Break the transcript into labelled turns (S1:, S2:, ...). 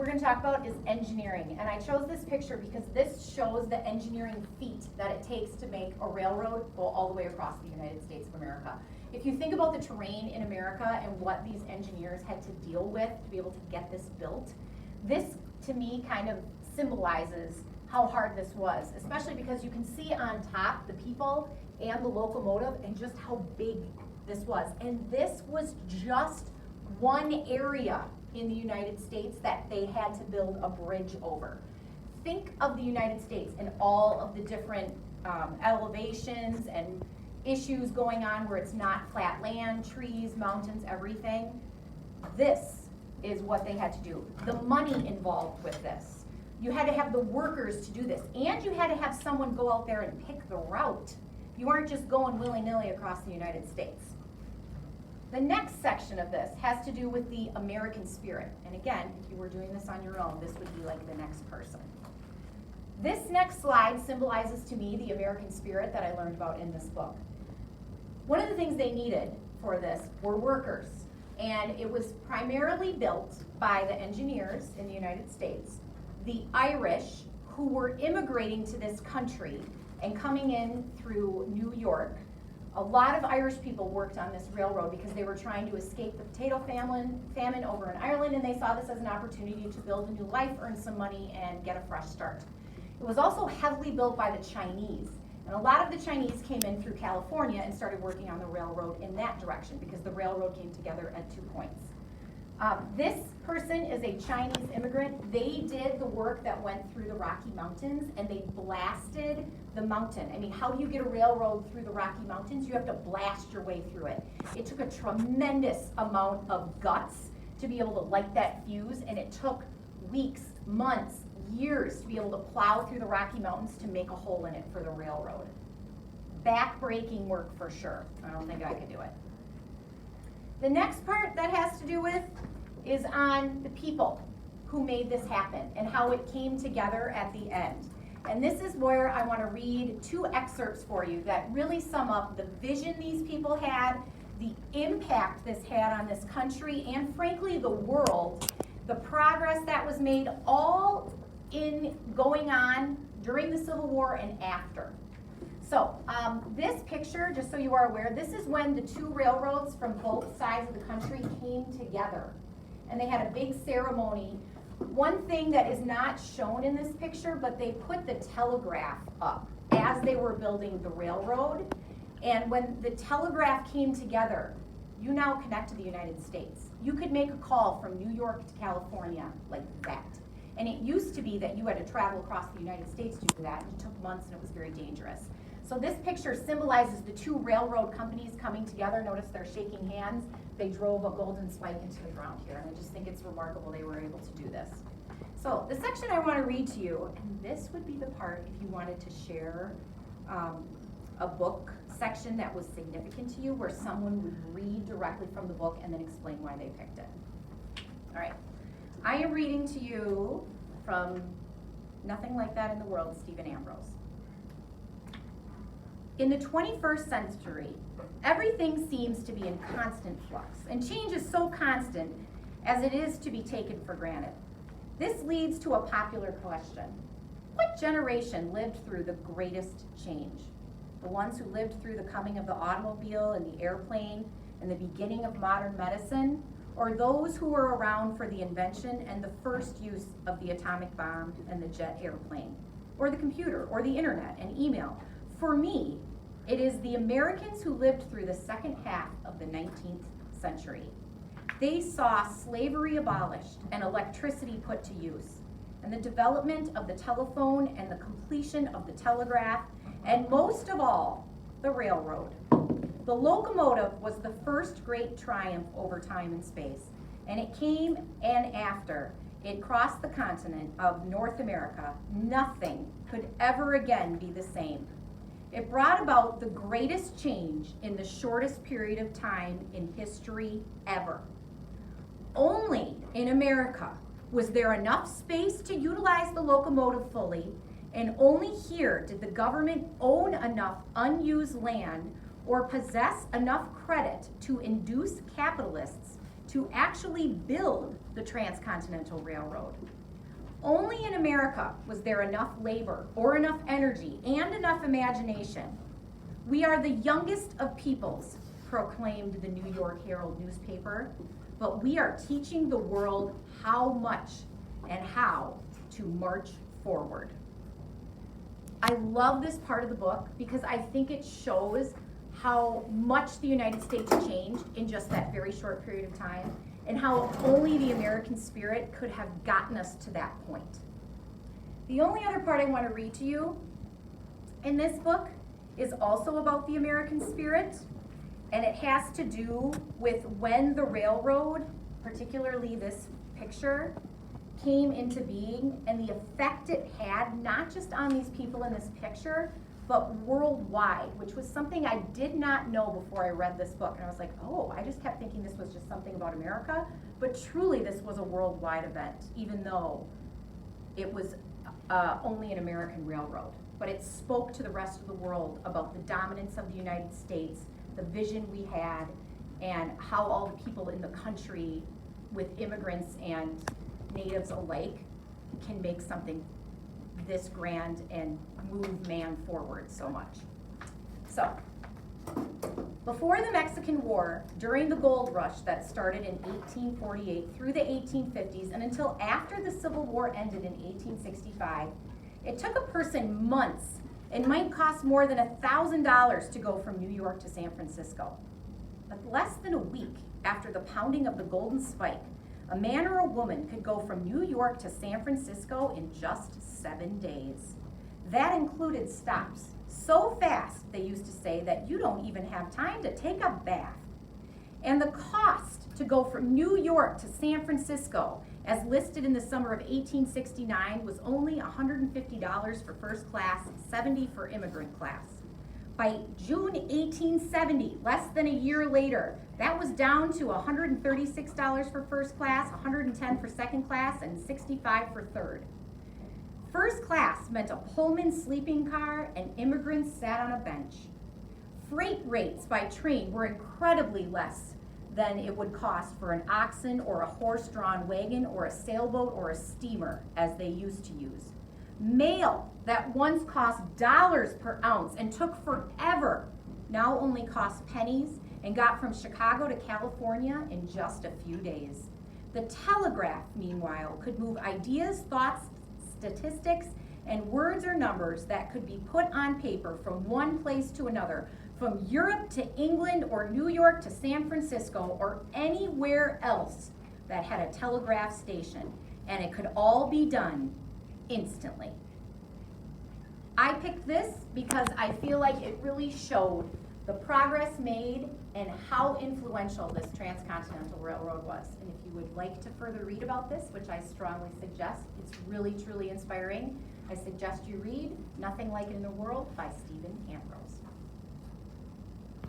S1: we're going to talk about is engineering. And I chose this picture because this shows the engineering feat that it takes to make a railroad go all the way across the United States of America. If you think about the terrain in America and what these engineers had to deal with to be able to get this built, this to me kind of symbolizes how hard this was, especially because you can see on top the people and the locomotive and just how big this was. And this was just one area in the United States that they had to build a bridge over. Think of the United States and all of the different elevations and issues going on where it's not flat land, trees, mountains, everything. This is what they had to do. The money involved with this. You had to have the workers to do this, and you had to have someone go out there and pick the route. You weren't just going willy-nilly across the United States. The next section of this has to do with the American spirit. And again, if you were doing this on your own, this would be like the next person. This next slide symbolizes to me the American spirit that I learned about in this book. One of the things they needed for this were workers. And it was primarily built by the engineers in the United States, the Irish who were immigrating to this country and coming in through New York. A lot of Irish people worked on this railroad because they were trying to escape the potato famine over in Ireland, and they saw this as an opportunity to build a new life, earn some money, and get a fresh start. It was also heavily built by the Chinese, and a lot of the Chinese came in through California and started working on the railroad in that direction because the railroad came together at 2 points. This person is a Chinese immigrant. They did the work that went through the Rocky Mountains, and they blasted the mountain. I mean, how do you get a railroad through the Rocky Mountains? You have to blast your way through it. It took a tremendous amount of guts to be able to light that fuse, and it took weeks, months, years to be able to plow through the Rocky Mountains to make a hole in it for the railroad. Back-breaking work for sure. I don't think I could do it. The next part that has to do with is on the people who made this happen and how it came together at the end. And this is where I want to read 2 excerpts for you that really sum up the vision these people had, the impact this had on this country, and frankly the world, the progress that was made all in going on during the Civil War and after. So this picture, just so you are aware, this is when the 2 railroads from both sides of the country came together. And they had a big ceremony. One thing that is not shown in this picture, but they put the telegraph up as they were building the railroad. And when the telegraph came together, you now connect to the United States. You could make a call from New York to California like that. And it used to be that you had to travel across the United States to do that. It took months and it was very dangerous. So this picture symbolizes the 2 railroad companies coming together. Notice they're shaking hands. They drove a golden spike into the ground here, and I just think it's remarkable they were able to do this. So the section I want to read to you, and this would be the part if you wanted to share a book section that was significant to you, where someone would read directly from the book and then explain why they picked it. All right. I am reading to you from Nothing Like That in the World, Stephen Ambrose. In the 21st century, everything seems to be in constant flux, and change is so constant as it is to be taken for granted. This leads to a popular question. What generation lived through the greatest change? The ones who lived through the coming of the automobile and the airplane and the beginning of modern medicine, or those who were around for the invention and the first use of the atomic bomb and the jet airplane, or the computer, or the internet and email? For me, it is the Americans who lived through the second half of the 19th century. They saw slavery abolished and electricity put to use, and the development of the telephone and the completion of the telegraph, and most of all, the railroad. The locomotive was the first great triumph over time and space, and it came and after it crossed the continent of North America, nothing could ever again be the same. It brought about the greatest change in the shortest period of time in history ever. Only in America was there enough space to utilize the locomotive fully, and only here did the government own enough unused land or possess enough credit to induce capitalists to actually build the Transcontinental Railroad. Only in America was there enough labor or enough energy and enough imagination. We are the youngest of peoples, proclaimed the New York Herald newspaper, but we are teaching the world how much and how to march forward. I love this part of the book because I think it shows how much the United States changed in just that very short period of time, and how only the American spirit could have gotten us to that point. The only other part I want to read to you in this book is also about the American spirit, and it has to do with when the railroad, particularly this picture, came into being and the effect it had, not just on these people in this picture, but worldwide, which was something I did not know before I read this book. And I was like, oh, I just kept thinking this was just something about America, but truly this was a worldwide event, even though it was only an American railroad. But it spoke to the rest of the world about the dominance of the United States, the vision we had, and how all the people in the country, with immigrants and natives alike, can make something this grand and move man forward so much. So, before the Mexican War, during the gold rush that started in 1848 through the 1850s and until after the Civil War ended in 1865, it took a person months and might cost more than $1,000 to go from New York to San Francisco. But less than a week after the pounding of the Golden Spike, a man or a woman could go from New York to San Francisco in just 7 days. That included stops so fast, they used to say, that you don't even have time to take a bath. And the cost to go from New York to San Francisco, as listed in the summer of 1869, was only $150 for first class, $70 for immigrant class. By June 1870, less than a year later, that was down to $136 for first class, $110 for second class, and $65 for third. First class meant a Pullman sleeping car and immigrants sat on a bench. Freight rates by train were incredibly less than it would cost for an oxen or a horse-drawn wagon or a sailboat or a steamer, as they used to use. Mail that once cost dollars per ounce and took forever now only costs pennies and got from Chicago to California in just a few days. The telegraph, meanwhile, could move ideas, thoughts, statistics, and words or numbers that could be put on paper from one place to another, from Europe to England or New York to San Francisco or anywhere else that had a telegraph station, and it could all be done instantly. I picked this because I feel like it really showed the progress made and how influential this Transcontinental Railroad was. And if you would like to further read about this, which I strongly suggest, it's really, truly inspiring, I suggest you read Nothing Like It in the World by Stephen Ambrose.